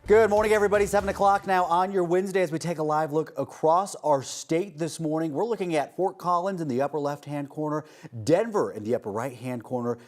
Good morning, everybody. 7 o'clock now on your Wednesday as we take a live look across our state this morning. We're looking at Fort Collins in the upper left-hand corner, Denver in the upper right-hand corner.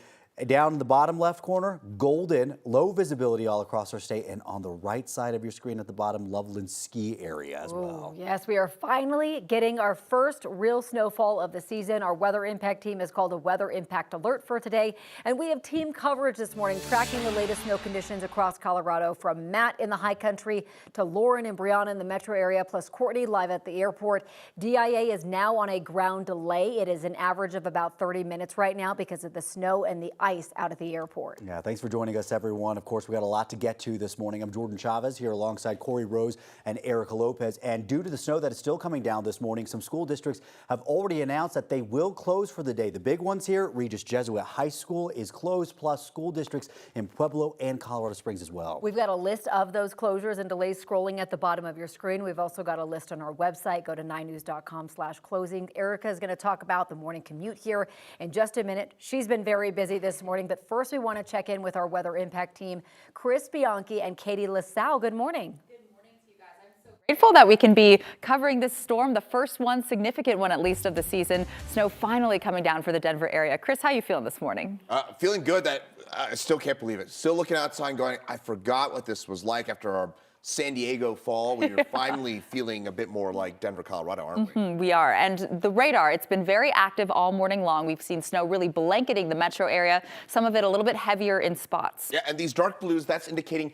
Down in the bottom left corner, Golden, low visibility all across our state, and on the right side of your screen at the bottom, Loveland ski area as well. Yes, we are finally getting our first real snowfall of the season. Our weather impact team has called a weather impact alert for today, and we have team coverage this morning tracking the latest snow conditions across Colorado, from Matt in the high country to Lauren and Brianna in the metro area, plus Courtney live at the airport. DIA is now on a ground delay. It is an average of about 30 minutes right now because of the snow and the ice out at the airport. Yeah, thanks for joining us, everyone. Of course, we got a lot to get to this morning. I'm Jordan Chavez here alongside Corey Rose and Erica Lopez. And due to the snow that is still coming down this morning, some school districts have already announced that they will close for the day. The big ones here, Regis Jesuit High School is closed, plus school districts in Pueblo and Colorado Springs as well. We've got a list of those closures and delays scrolling at the bottom of your screen. We've also got a list on our website. Go to 9news.com/closing. Erica is going to talk about the morning commute here in just a minute. She's been very busy this morning, but first we want to check in with our weather impact team, Chris Bianchi and Katie LaSalle. Good morning. Good morning to you guys. I'm so grateful that we can be covering this storm, the first one, significant one at least of the season. Snow finally coming down for the Denver area. Chris, how you feeling this morning? Feeling good. That I still can't believe it. Still looking outside and going, I forgot what this was like after our San Diego fall. We are finally feeling a bit more like Denver, Colorado, aren't we? We are. And the radar, it's been very active all morning long. We've seen snow really blanketing the metro area, some of it a little bit heavier in spots. Yeah, and these dark blues, that's indicating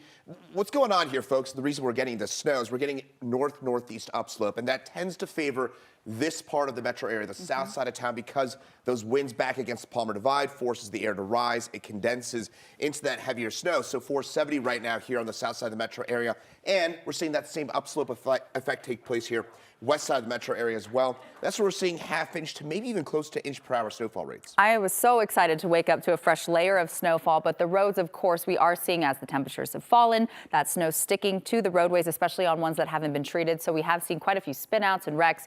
what's going on here, folks. The reason we're getting the snow is we're getting north-northeast upslope, and that tends to favor this part of the metro area, the south side of town, because those winds back against the Palmer Divide forces the air to rise. It condenses into that heavier snow. So 470 right now here on the south side of the metro area. And we're seeing that same upslope effect take place here west side of the metro area as well. That's where we're seeing half-inch to maybe even close to inch-per-hour snowfall rates. I was so excited to wake up to a fresh layer of snowfall, but the roads, of course, we are seeing as the temperatures have fallen, that snow sticking to the roadways, especially on ones that haven't been treated. So we have seen quite a few spinouts and wrecks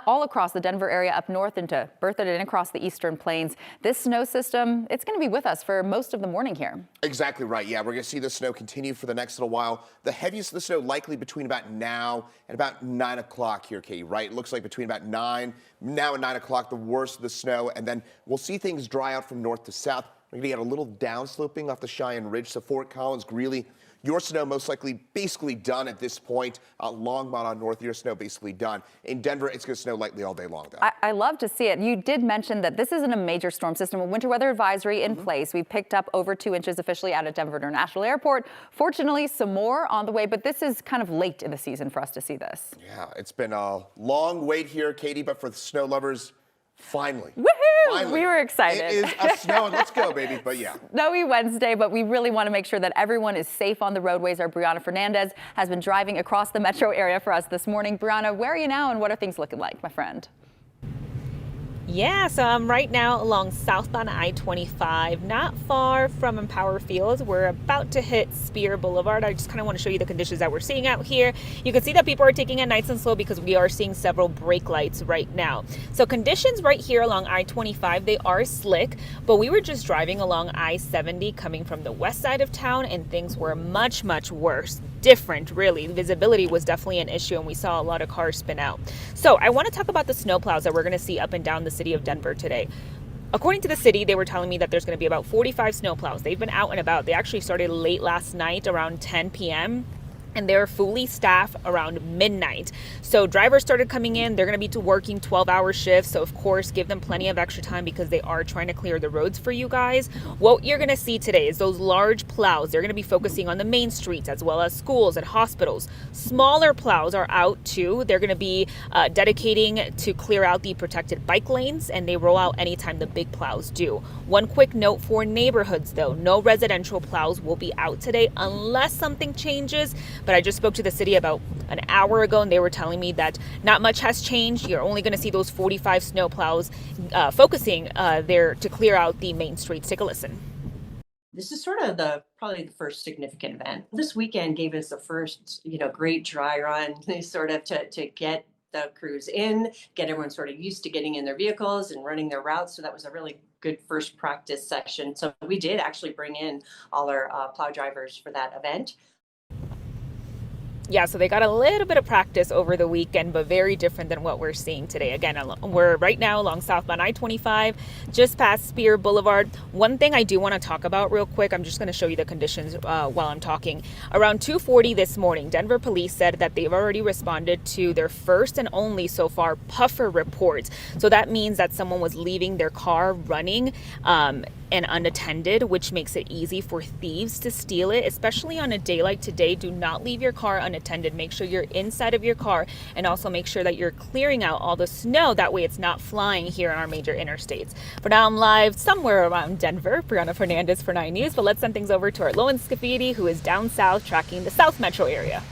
all across the Denver area, up north into Berthoud and across the eastern plains. This snow system, it's going to be with us for most of the morning here. Exactly right. Yeah, we're going to see the snow continue for the next little while. The heaviest of the snow likely between about now and about 9 o'clock here, Katie, right? It looks like between about now and 9 o'clock, the worst of the snow, and then we'll see things dry out from north to south. We're going to get a little downsloping off the Cheyenne Ridge, so Fort Collins, Greeley, your snow most likely basically done at this point. Longmont on north, your snow basically done. In Denver, it's going to snow lightly all day long, though. I love to see it. You did mention that this isn't a major storm system. A winter weather advisory in place. We picked up over 2 inches officially out at Denver International Airport. Fortunately, some more on the way, but this is kind of late in the season for us to see this. Yeah, it's been a long wait here, Katie, but for the snow lovers, finally. Woohoo! Finally. We were excited. It is a snow, and let's go, baby. But yeah. Snowy Wednesday, but we really want to make sure that everyone is safe on the roadways. Our Brianna Fernandez has been driving across the metro area for us this morning. Brianna, where are you now and what are things looking like, my friend? Yeah, so I'm right now along southbound I-25, not far from Empower Fields. We're about to hit Spear Boulevard. I just kind of want to show you the conditions that we're seeing out here. You can see that people are taking it nice and slow because we are seeing several brake lights right now. So conditions right here along I-25, they are slick, but we were just driving along I-70 coming from the west side of town and things were much, much worse. Different, really. Visibility was definitely an issue and we saw a lot of cars spin out. So I want to talk about the snowplows that we're going to see up and down the city of Denver today. According to the city, they were telling me that there's going to be about 45 snowplows. They've been out and about. They actually started late last night around 10 p.m. and they're fully staffed around midnight. So drivers started coming in. They're going to be working 12-hour shifts. So of course, give them plenty of extra time because they are trying to clear the roads for you guys. What you're going to see today is those large plows. They're going to be focusing on the main streets as well as schools and hospitals. Smaller plows are out too. They're going to be dedicating to clear out the protected bike lanes, and they roll out anytime the big plows do. One quick note for neighborhoods though, no residential plows will be out today unless something changes. But I just spoke to the city about an hour ago and they were telling me that not much has changed. You're only going to see those 45 snowplows focusing there to clear out the main streets. Take a listen. This is sort of probably the first significant event. This weekend gave us the first, great dry run, sort of to get the crews in, get everyone sort of used to getting in their vehicles and running their routes. So that was a really good first practice session. So we did actually bring in all our plow drivers for that event. Yeah, so they got a little bit of practice over the weekend, but very different than what we're seeing today. Again, we're right now along southbound I-25, just past Spear Boulevard. One thing I do want to talk about real quick, I'm just going to show you the conditions while I'm talking. Around 2:40 this morning, Denver police said that they've already responded to their first and only so far puffer reports. So that means that someone was leaving their car running and unattended, which makes it easy for thieves to steal it, especially on a day like today. Do not leave your car unattended. Make sure you're inside of your car, and also make sure that you're clearing out all the snow. That way it's not flying here on our major interstates. For now, I'm live somewhere around Denver. Brianna Fernandez for 9 News, but let's send things over to our Lowen Scafidi, who is down south tracking the South Metro area.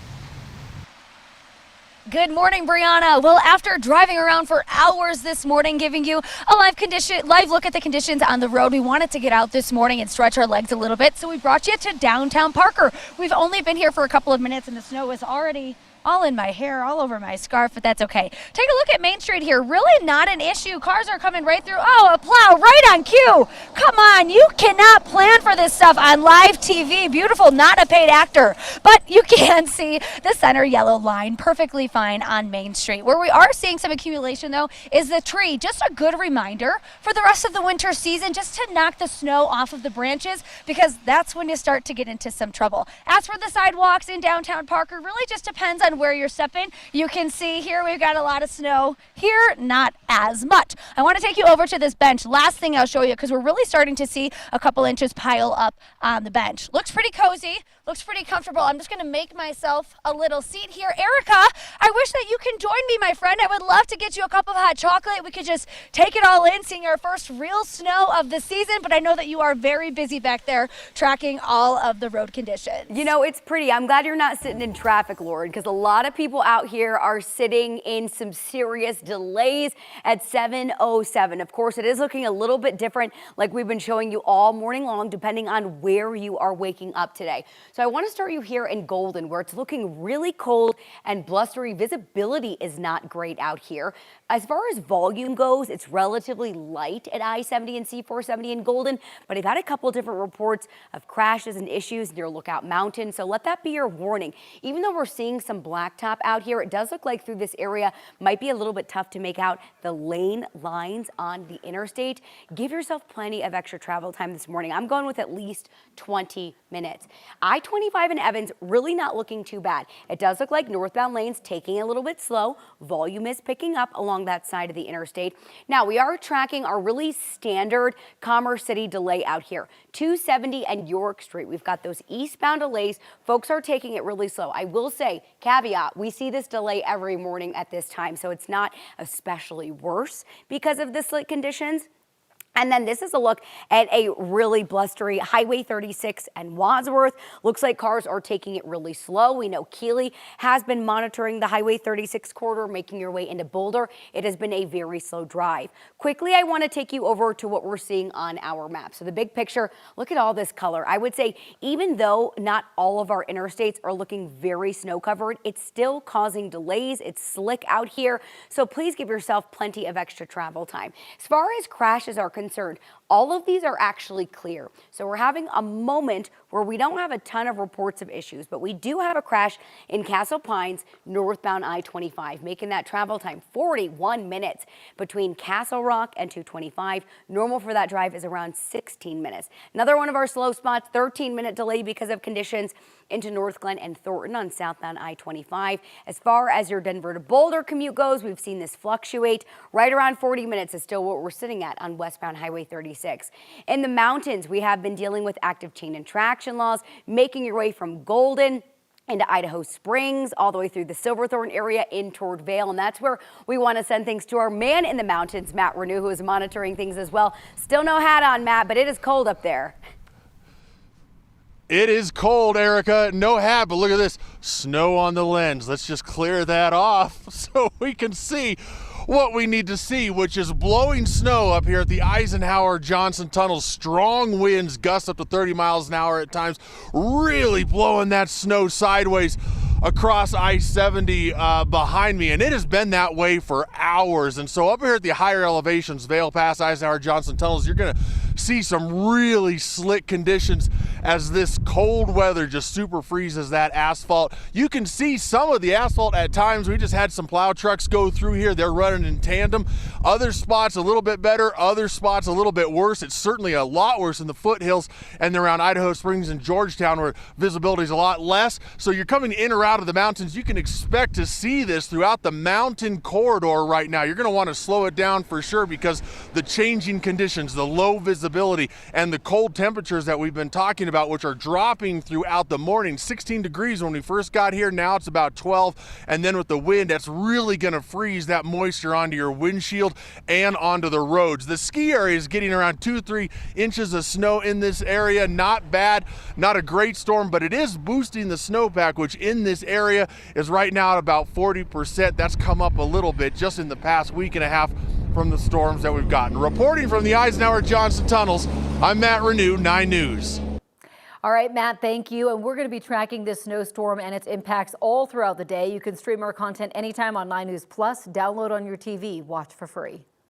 Good morning, Brianna. Well, after driving around for hours this morning, giving you a live look at the conditions on the road, we wanted to get out this morning and stretch our legs a little bit, so we brought you to downtown Parker. We've only been here for a couple of minutes, and the snow is already all in my hair, all over my scarf, but that's okay. Take a look at Main Street here. Really not an issue. Cars are coming right through. Oh, a plow right on cue. Come on, you cannot plan for this stuff on live TV. Beautiful, not a paid actor. But you can see the center yellow line perfectly fine on Main Street. Where we are seeing some accumulation, though, is the tree. Just a good reminder for the rest of the winter season just to knock the snow off of the branches, because that's when you start to get into some trouble. As for the sidewalks in downtown Parker, really just depends on where you're stepping. You can see here we've got a lot of snow. Here, not as much. I want to take you over to this bench. Last thing I'll show you, because we're really starting to see a couple inches pile up on the bench. Looks pretty cozy. Looks pretty comfortable. I'm just going to make myself a little seat here. Erica, I wish that you can join me, my friend. I would love to get you a cup of hot chocolate. We could just take it all in, seeing our first real snow of the season. But I know that you are very busy back there tracking all of the road conditions. You know, it's pretty. I'm glad you're not sitting in traffic, Lauren, because a lot of people out here are sitting in some serious delays at 7:07. Of course, it is looking a little bit different, like we've been showing you all morning long, depending on where you are waking up today. So I want to start you here in Golden, where it's looking really cold and blustery. Visibility is not great out here. As far as volume goes, it's relatively light at I-70 and C-470 in Golden, but I've had a couple different reports of crashes and issues near Lookout Mountain, so let that be your warning. Even though we're seeing some blacktop out here, it does look like through this area might be a little bit tough to make out the lane lines on the interstate. Give yourself plenty of extra travel time this morning. I'm going with at least 20 minutes. I-25 in Evans really not looking too bad. It does look like northbound lanes taking a little bit slow. Volume is picking up along that side of the interstate. Now we are tracking our really standard Commerce City delay out here. 270 and York Street. We've got those eastbound delays. Folks are taking it really slow. I will say, caveat, we see this delay every morning at this time, so it's not especially worse because of the slick conditions. And then this is a look at a really blustery Highway 36 and Wadsworth. Looks like cars are taking it really slow. We know Keeley has been monitoring the Highway 36 corridor, making your way into Boulder. It has been a very slow drive. Quickly, I want to take you over to what we're seeing on our map. So the big picture, look at all this color. I would say even though not all of our interstates are looking very snow covered, it's still causing delays. It's slick out here. So please give yourself plenty of extra travel time. As far as crashes are concerned, all of these are actually clear. So we're having a moment where we don't have a ton of reports of issues, but we do have a crash in Castle Pines, northbound I-25, making that travel time 41 minutes between Castle Rock and 225. Normal for that drive is around 16 minutes. Another one of our slow spots, 13-minute delay because of conditions into North Glen and Thornton on southbound I-25. As far as your Denver to Boulder commute goes, we've seen this fluctuate. Right around 40 minutes is still what we're sitting at on westbound Highway 36. In the mountains, we have been dealing with active chain and traction laws, making your way from Golden into Idaho Springs, all the way through the Silverthorne area in toward Vail. And that's where we want to send things to our man in the mountains, Matt Renew, who is monitoring things as well. Still no hat on, Matt, but it is cold up there. It is cold, Erica. No hat, but look at this. Snow on the lens. Let's just clear that off so we can see what we need to see, which is blowing snow up here at the Eisenhower Johnson Tunnel. Strong winds, gusts up to 30 miles an hour at times, really blowing that snow sideways across I-70 behind me, and it has been that way for hours. And so up here at the higher elevations, Vail Pass, Eisenhower Johnson Tunnels, you're going to see some really slick conditions as this cold weather just super freezes that asphalt. You can see some of the asphalt at times. We just had some plow trucks go through here. They're running in tandem. Other spots a little bit better, other spots a little bit worse. It's certainly a lot worse in the foothills and around Idaho Springs and Georgetown, where visibility is a lot less. So you're coming in or out of the mountains, you can expect to see this throughout the mountain corridor right now. You're going to want to slow it down for sure, because the changing conditions, the low visibility, and the cold temperatures that we've been talking about, which are dropping throughout the morning. 16 degrees when we first got here, now it's about 12, and then with the wind, that's really going to freeze that moisture onto your windshield and onto the roads. The ski area is getting around 2-3 inches of snow in this area. Not bad, not a great storm, but it is boosting the snowpack, which in this area is right now at about 40%. That's come up a little bit just in the past week and a half from the storms that we've gotten. Reporting from the Eisenhower-Johnson tunnels, I'm Matt Renew, 9 News. All right, Matt, thank you. And we're going to be tracking this snowstorm and its impacts all throughout the day. You can stream our content anytime on 9 News Plus. Download on your TV. Watch for free.